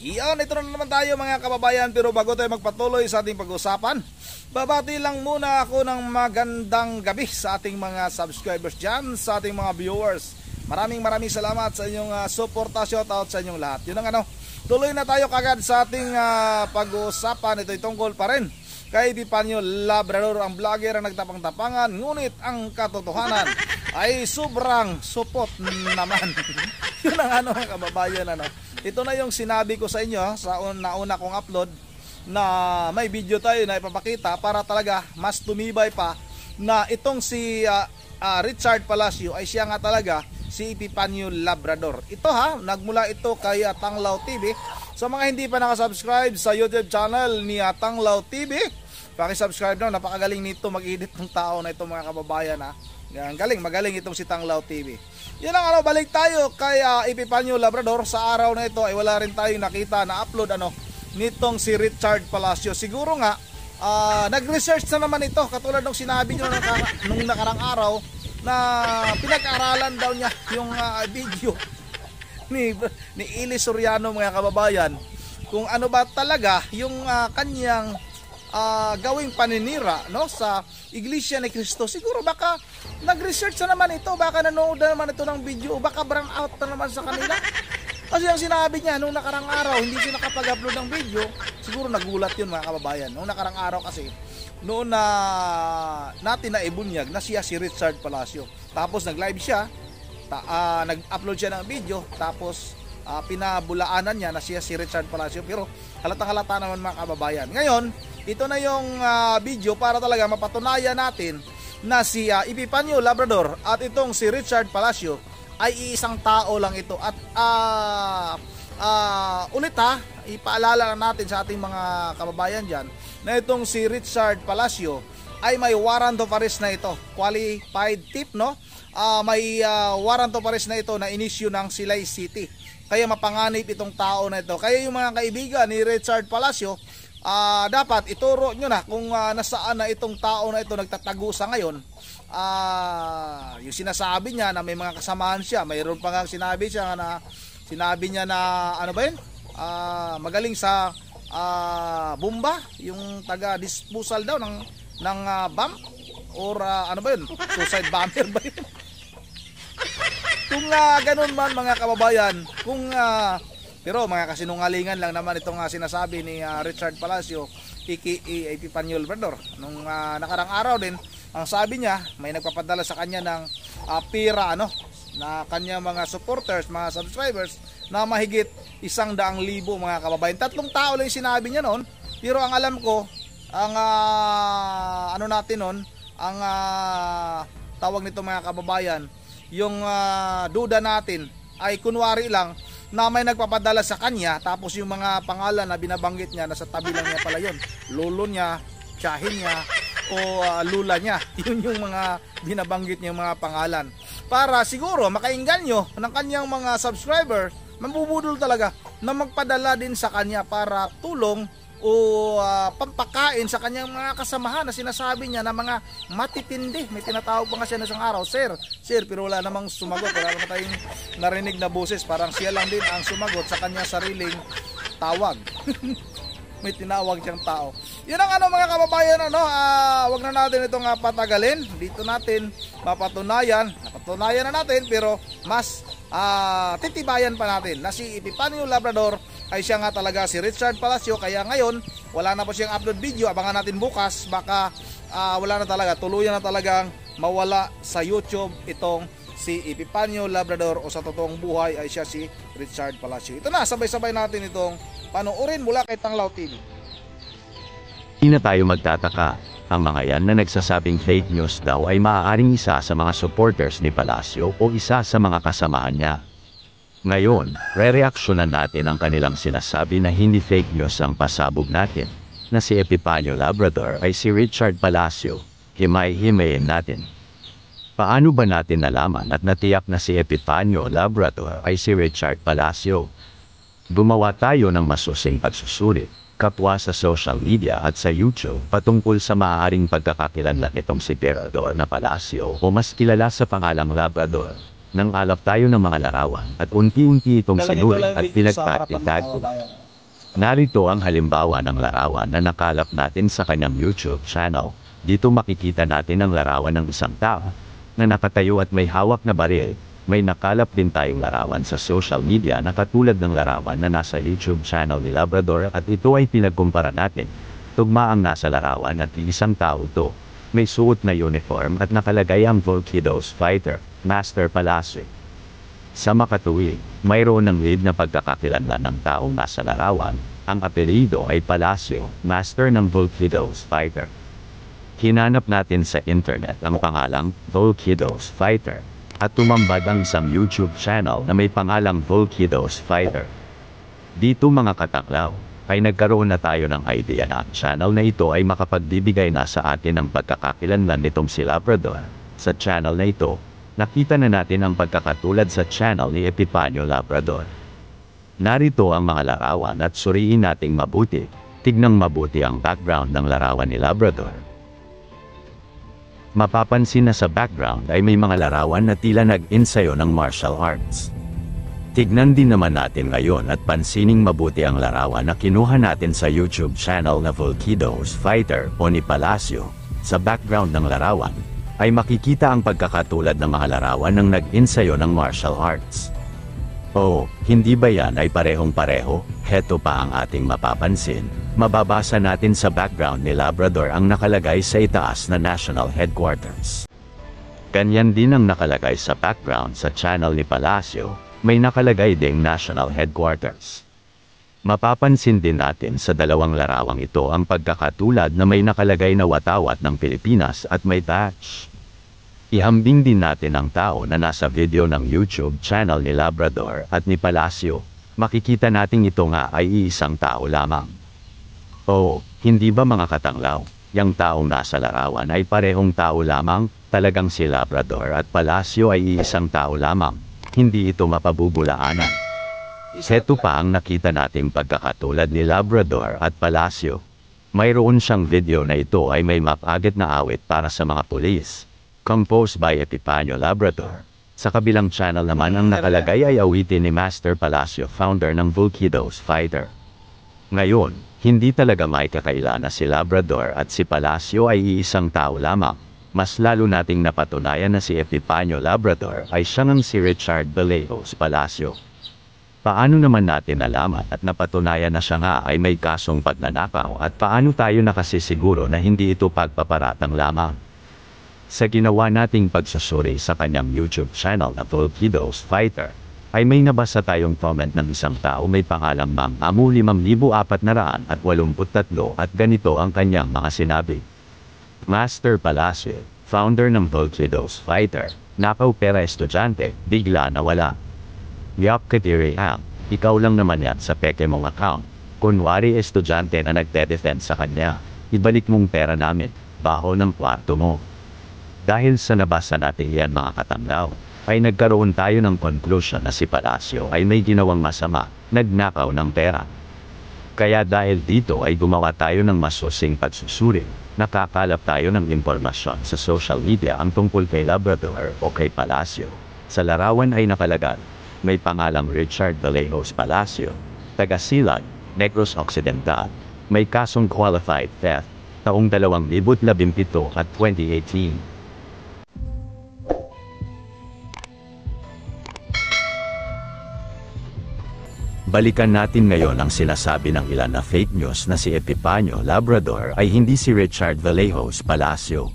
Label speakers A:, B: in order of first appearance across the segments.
A: Iyan, ito na naman tayo mga kababayan, pero bago tayo magpatuloy sa ating pag-usapan, babati lang muna ako ng magandang gabi sa ating mga subscribers dyan, sa ating mga viewers. Maraming salamat sa inyong suporta, shoutout sa inyong lahat. Yun ang tuloy na tayo kagad sa ating pag-usapan. Ito'y tungkol pa rin kay Epifanio Labrador, ang vlogger ang nagtapang-tapangan, ngunit ang katotohanan ay sobrang supot naman. Yun ang mga kababayan, Ito na yung sinabi ko sa inyo sa una kong upload, na may video tayo na ipapakita para talaga mas tumibay pa na itong si Richard Palacio ay siya nga talaga si Epifanio Labrador. Ito nagmula ito kay Tanglaw TV. Sa mga hindi pa nakasubscribe sa YouTube channel ni Tanglaw TV, paki-subscribe na. Napakagaling nito mag-edit ng tao na ito mga kababayan. Magaling itong si Tanglaw TV. Yan ang balik tayo kay Epifanio Labrador. Sa araw na ito ay wala rin tayong nakita na upload nitong si Richard Palacio. Siguro nga nag-research na naman ito, katulad ng sinabi nyo nung nakarang araw na pinag-aralan daw niya yung video ni Eli Soriano mga kababayan, kung ano ba talaga yung kanyang gawing paninira sa Iglesia ni Cristo. Siguro baka nag-research na naman ito, baka nanood na naman ito ng video, baka brand out na naman sa kanila. Kasi ang sinabi niya nung nakarang araw, hindi siya nakapag-upload ng video. Siguro nagulat yun mga kababayan. Nung nakarang araw kasi, noon na natin na ibunyag na siya si Richard Palacio. Tapos nag-live siya, nag-upload siya ng video, tapos pinabulaanan niya na siya si Richard Palacio. Pero halata naman mga kababayan. Ngayon, ito na yung video para talaga mapatunayan natin na si Epifanio Labrador at itong si Richard Palacio ay isang tao lang ito. At ulit ipaalala natin sa ating mga kababayan dyan na itong si Richard Palacio ay may warrant of arrest na ito, qualified tip, may warrant of arrest na ito na inisyu ng Silay City. Kaya mapanganib itong tao na ito. Kaya yung mga kaibigan ni Richard Palacio, dapat ituro nyo na kung nasaan na itong tao na ito nagtatago sa ngayon. Yung sinasabi niya na may mga kasamahan siya, mayroon pa nga sinabi niya na magaling sa bomba, yung taga disposal daw ng bomb or suicide bomber ba yun? Kung ganun man mga kababayan, pero mga kasinungalingan lang naman itong sinasabi ni Richard Palacio, aka Epifanio Labrador. Nung nakarang araw din, ang sabi niya, may nagpapadala sa kanya ng pira na kanya mga supporters, mga subscribers, na mahigit 100,000 mga kababayan. 3 tao lang yung sinabi niya noon. Pero ang alam ko, ang ang tawag nito mga kababayan, yung duda natin ay kunwari lang na may nagpapadala sa kanya, tapos yung mga pangalan na binabanggit niya nasa tabi lang niya pala yun, lolo niya, tiyahin niya o lula niya. Yun yung mga binabanggit niya, yung mga pangalan, para siguro makainganyo ng kanyang mga subscriber. Mambubudol talaga na magpadala din sa kanya para tulong o pampakain sa kanyang mga kasamahan na sinasabi niya na mga matitindi. May tinatawag pa nga siya na isang araw, sir, pero wala namang sumagot. Wala naman tayong narinig na boses, parang siya lang din ang sumagot sa kanya sariling tawag. May tinawag siyang tao. Yun ang mga kababayan, wag na natin itong patagalin. Dito natin napatunayan na natin, pero mas titibayan pa natin na si Epifanio Labrador ay siya nga talaga si Richard Palacio. Kaya ngayon wala na po siyang upload video, abangan natin bukas, baka wala na talaga, tuluyan na talagang mawala sa YouTube itong si Epifanio Labrador, o sa totoong buhay ay siya si Richard Palacio. Ito na, sabay-sabay natin itong panoorin mula kay Tanglaw TV.
B: Hindi na tayo magtataka, ang mga yan na nagsasabing fake news daw ay maaaring isa sa mga supporters ni Palacio o isa sa mga kasamahan niya. Ngayon, re-reaksyonan natin ang kanilang sinasabi na hindi fake news ang pasabog natin, na si Epifanio Labrador ay si Richard Palacio. Himay-himayin natin. Paano ba natin nalaman at natiyak na si Epifanio Labrador ay si Richard Palacio? Gumawa tayo ng masusing pagsusulit, kapwa sa social media at sa YouTube, patungkol sa maaaring pagkakakilanlan nitong si Labrador na Palacio o mas kilala sa pangalang Labrador. Nang alap tayo ng mga larawan at unti-unti itong sinuri at pinagpatintado. Narito ang halimbawa ng larawan na nakalap natin sa kanyang YouTube channel. Dito makikita natin ang larawan ng isang tao na nakatayo at may hawak na baril. May nakalap din tayong larawan sa social media na katulad ng larawan na nasa YouTube channel ni Labrador at ito ay pinagkumpara natin. Tugma ang nasa larawan at isang tao to. May suot na uniform at nakalagay ang Volkidos Fighter, Master Palacio. Sa makatuwid, mayroon ng lead na pagkakakilanlan ng taong nasa larawan. Ang apelyido ay Palacio, Master ng Volkidos Fighter. Hinanap natin sa internet ang pangalang Volkidos Fighter at tumambad ang isang YouTube channel na may pangalang Volkidos Fighter. Dito mga kataklaw, ay nagkaroon na tayo ng idea na ang channel na ito ay makapagbibigay na sa atin ng pagkakakilanlan nitong si Labrador. Sa channel na ito, nakita na natin ang pagkakatulad sa channel ni Epipanyo Labrador. Narito ang mga larawan at suriin nating mabuti. Tignang mabuti ang background ng larawan ni Labrador. Mapapansin na sa background ay may mga larawan na tila nag-ensayo ng martial arts. Tignan din naman natin ngayon at pansining mabuti ang larawan na kinuha natin sa YouTube channel na Volkidos Fighter o ni Palacio. Sa background ng larawan, ay makikita ang pagkakatulad ng mga larawan ng nag-ensayo ng martial arts. Oh, hindi ba yan ay parehong-pareho? Heto pa ang ating mapapansin. Mababasa natin sa background ni Labrador ang nakalagay sa itaas na National Headquarters. Ganyan din ang nakalagay sa background sa channel ni Palacio, may nakalagay ding National Headquarters. Mapapansin din natin sa dalawang larawang ito ang pagkakatulad na may nakalagay na watawat ng Pilipinas at may patch. Ihambing din natin ang tao na nasa video ng YouTube channel ni Labrador at ni Palacio. Makikita nating ito nga ay iisang tao lamang. Oh, hindi ba mga katanglaw, yang taong nasa larawan ay parehong tao lamang, talagang si Labrador at Palacio ay iisang tao lamang. Hindi ito mapabubulaanan. Heto pa ang nakita nating pagkakatulad ni Labrador at Palacio. Mayroon siyang video na ito ay may mapagit na awit para sa mga pulis. Composed by Epipanyo Labrador. Sa kabilang channel naman ang nakalagay ay awitin ni Master Palacio, founder ng Volkidos Fighter. Ngayon, hindi talaga may kakaila na si Labrador at si Palacio ay iisang tao lamang. Mas lalo nating napatunayan na si Epipanyo Labrador ay siyang si Richard Vallejos Palacio. Paano naman natin nalaman at napatunayan na siya nga ay may kasong pagnanakaw at paano tayo nakasisiguro na hindi ito pagpaparatang lamang? Sa ginawa nating pagsusuri sa kanyang YouTube channel na Volkidos Fighter, ay may nabasa tayong comment ng isang tao may pangalang Mang Amu 5,483 at ganito ang kanyang mga sinabi. Master Palacio, founder ng Volkidos Fighter, nakaw pera estudyante, bigla nawala. Yup Katiri Ang, ikaw lang naman yan sa peke mong account. Kunwari estudyante na nagde-defend sa kanya, ibalik mong pera namin, baho ng kwarto mo. Dahil sa nabasa natin yan mga katanglaw, ay nagkaroon tayo ng conclusion na si Palacio ay may ginawang masama, nagnakaw ng pera. Kaya dahil dito ay gumawa tayo ng masusing pagsusuri. Nakakalap tayo ng impormasyon sa social media ang tungkol kay Labrador o kay Palacio. Sa larawan ay nakalagay, may pangalang Richard Vallejos Palacio, taga Silag, Negros Occidental. May kasong qualified theft, taong 2017 at 2018. Balikan natin ngayon ang sinasabi ng ilan na fake news na si Epipanyo Labrador ay hindi si Richard Vallejos Palacio.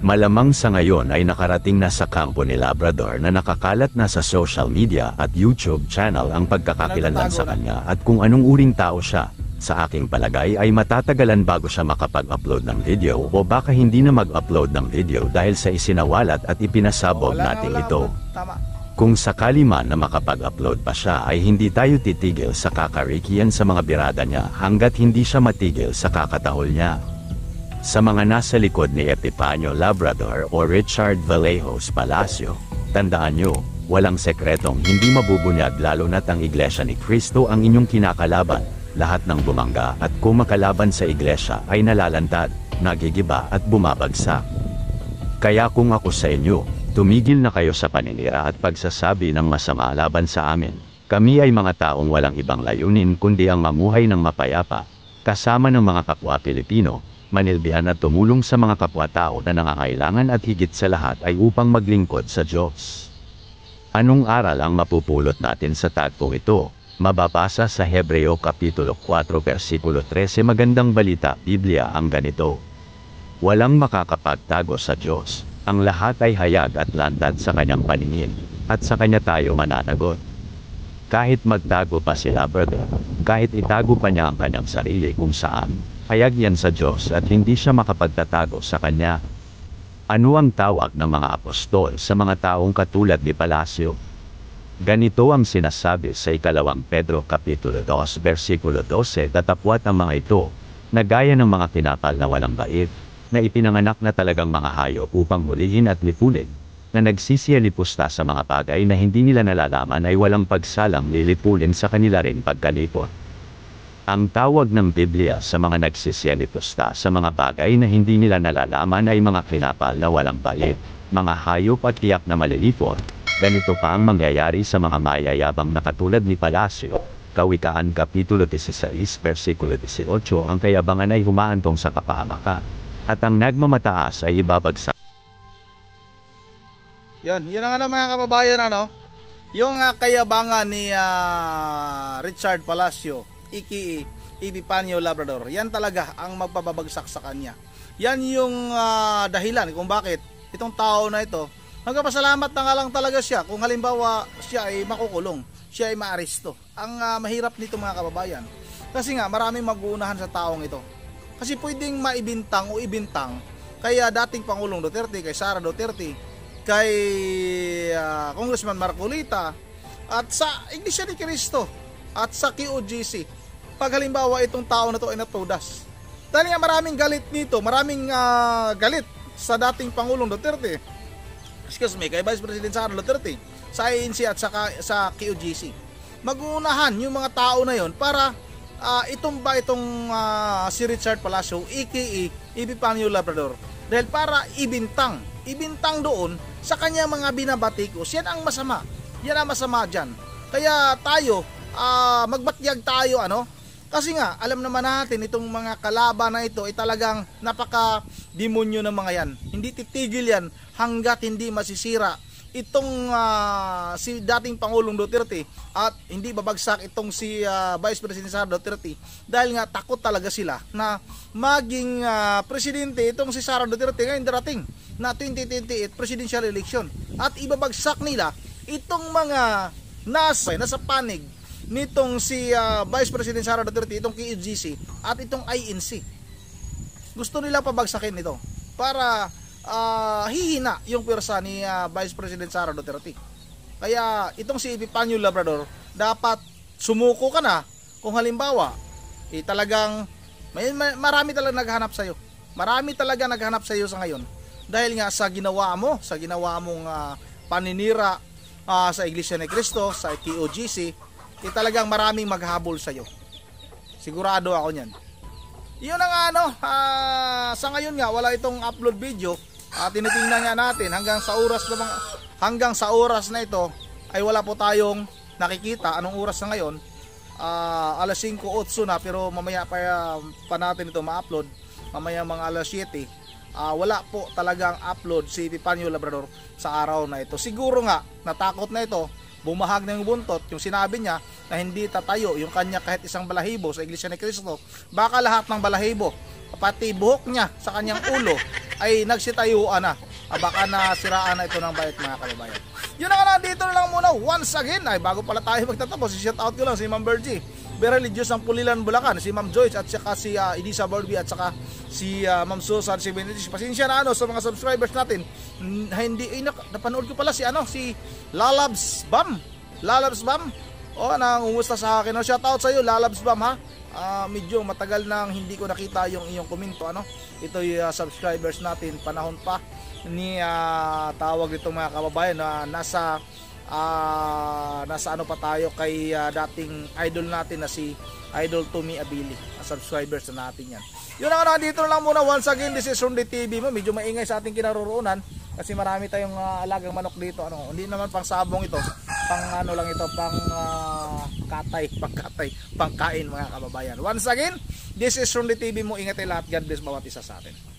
B: Malamang sa ngayon ay nakarating na sa kampo ni Labrador na nakakalat na sa social media at YouTube channel ang pagkakakilanlan sa kanya at kung anong uring tao siya. Sa aking palagay ay matatagalan bago siya makapag-upload ng video o baka hindi na mag-upload ng video dahil sa isinawalat at ipinasabog natin ito. Kung sakali man na makapag-upload pa siya ay hindi tayo titigil sa kakarikian sa mga birada niya hanggat hindi siya matigil sa kakatahol niya. Sa mga nasa likod ni Epipanyo Labrador o Richard Vallejos Palacio, tandaan nyo, walang sekretong hindi mabubunyag lalo na't ang Iglesia ni Cristo ang inyong kinakalaban. Lahat ng bumangga at kumakalaban sa iglesia ay nalalantad, nagigiba at bumabagsak. Kaya kung ako sa inyo, tumigil na kayo sa paninira at pagsasabi ng masama laban sa amin. Kami ay mga taong walang ibang layunin kundi ang mamuhay ng mapayapa, kasama ng mga kapwa Pilipino, manilbihan at tumulong sa mga kapwa-tao na nangangailangan at higit sa lahat ay upang maglingkod sa Diyos. Anong aral ang mapupulot natin sa tagpong ito? Mababasa sa Hebreo Kapitulo 4 versikulo 13. Magandang balita, Biblia ang ganito. Walang makakapagtago sa Diyos. Ang lahat ay hayag at lantad sa kanyang paningin, at sa kanya tayo mananagot. Kahit magtago pa sila, brother, kahit itago pa niya ang kanyang sarili kung saan, hayag yan sa Diyos at hindi siya makapagtatago sa kanya. Ano ang tawag ng mga apostol sa mga taong katulad ni Palacio? Ganito ang sinasabi sa 2 Pedro Kapitulo 2 versikulo 12. Datapwat ang mga ito, na gaya ng mga tinapal na walang bait, na ipinanganak na talagang mga hayop upang hulihin at lipunin, na nagsisiyalipusta sa mga bagay na hindi nila nalalaman ay walang pagsalang lilipulin sa kanila rin pagkalipot. Ang tawag ng Biblia sa mga nagsisiyalipusta sa mga bagay na hindi nila nalalaman ay mga tinapal na walang bait, mga hayop at tiyak na malilipot. Ganito pa ang mangyayari sa mga mayayabang na katulad ni Palacio. Kawikaan Kapitulo 16 versikulo 18. Ang kayabangan ay humaantong sa kapahamakan, at ang nagmamataas ay ibabagsak.
A: Yan ang ano mga kababayan, ano? Yung kayabangan ni Richard Palacio, aka Epifanio Labrador, yan talaga ang magpababagsak sa kanya. Yan yung dahilan kung bakit itong tao na ito, magpapasalamat na nga lang talaga siya kung halimbawa siya ay makukulong, siya ay maaresto. Ang mahirap nito mga kababayan, kasi nga maraming mag-uunahan sa taong ito. Kasi pwedeng maibintang o ibintang kaya dating Pangulong Duterte, kay Sara Duterte, kay Congressman Marcolita, at sa Iglesia ni Cristo, at sa QOGC, pag halimbawa itong tao na to ay natudas. Dahil nga maraming galit nito, maraming galit sa dating Pangulong Duterte, kay Vice President Sara Duterte, sa ANC at sa QOGC. Mag-uunahan yung mga tao na yon para itumba itong si Richard Palacio, aka Epifanio Labrador, dahil para ibintang doon sa kanya mga binabatikos. Yan ang masama, yan ang masama dyan. Kaya tayo, magbatyag tayo, ano? Kasi nga, alam naman natin itong mga kalaban na ito ay talagang napaka-demonyo ng mga yan. Hindi titigil yan hanggat hindi masisira itong si dating Pangulong Duterte at hindi babagsak itong si Vice President Sara Duterte, dahil nga takot talaga sila na maging presidente itong si Sara Duterte ngayon darating na 2028 presidential election, at ibabagsak nila itong mga nasa panig nitong si Vice President Sara Duterte, itong KGC at itong INC. Gusto nila pabagsakin ito para hihina yung pwersa ni Vice President Sara Duterte. Kaya itong si Epifanio Labrador, dapat sumuko ka na kung halimbawa talagang marami talaga naghahanap sa iyo. Marami talaga naghahanap sa iyo sa ngayon dahil nga sa ginawa mong paninira sa Iglesia ni Cristo, sa QOGC, talagang maraming maghabol sa iyo. Sigurado ako niyan. Yun ang sa ngayon nga wala itong upload video. Tinitingnan nga natin hanggang sa oras na ito ay wala po tayong nakikita. Anong oras na ngayon? Alas 5:08 na, pero mamaya pa natin ito ma-upload. Mamaya mga alas 7. Wala po talagang upload si Epifanio Labrador sa araw na ito. Siguro nga natakot na ito, bumahag na yung buntot, yung sinabi niya na hindi tatayo yung kanya kahit isang balahibo sa Iglesia ni Cristo. Baka lahat ng balahibo, pati buhok niya sa kanyang ulo ay nagsitayuan na. Baka nasiraan na ito ng bait mga kababayan. Yun na nga, dito na lang muna. Once again, ay bago pala tayo magtatapos, shout out ko lang si Ma'am Bergie, very religious ng Pulilan, Bulacan, si Ma'am Joyce at saka si Elisa Borby at saka si Ma'am Susan, si Benedict. Pasensya na sa mga subscribers natin. Hindi napanood ko pala si Lalabs Bam. Nangumusta sa akin. Shout out sa iyo, Lalabs Bam, ha. Medyo matagal nang hindi ko nakita yung iyong komento, Ito yung subscribers natin, panahon pa ni tawag dito mga kababayan na nasa pa tayo kay dating idol natin na si Idol Tommy Abili. Subscribers na natin yan. Yun na dito lang muna. Once again, this is Ronde TV. Medyo maingay sa ating kinaroroonan kasi marami tayong alagang manok dito. Hindi naman pang sabong ito, pang lang ito, pang pangkain mga kababayan. Once again, this is Ronde TV mo. Ingat lahat. God bless bawat isa sa atin.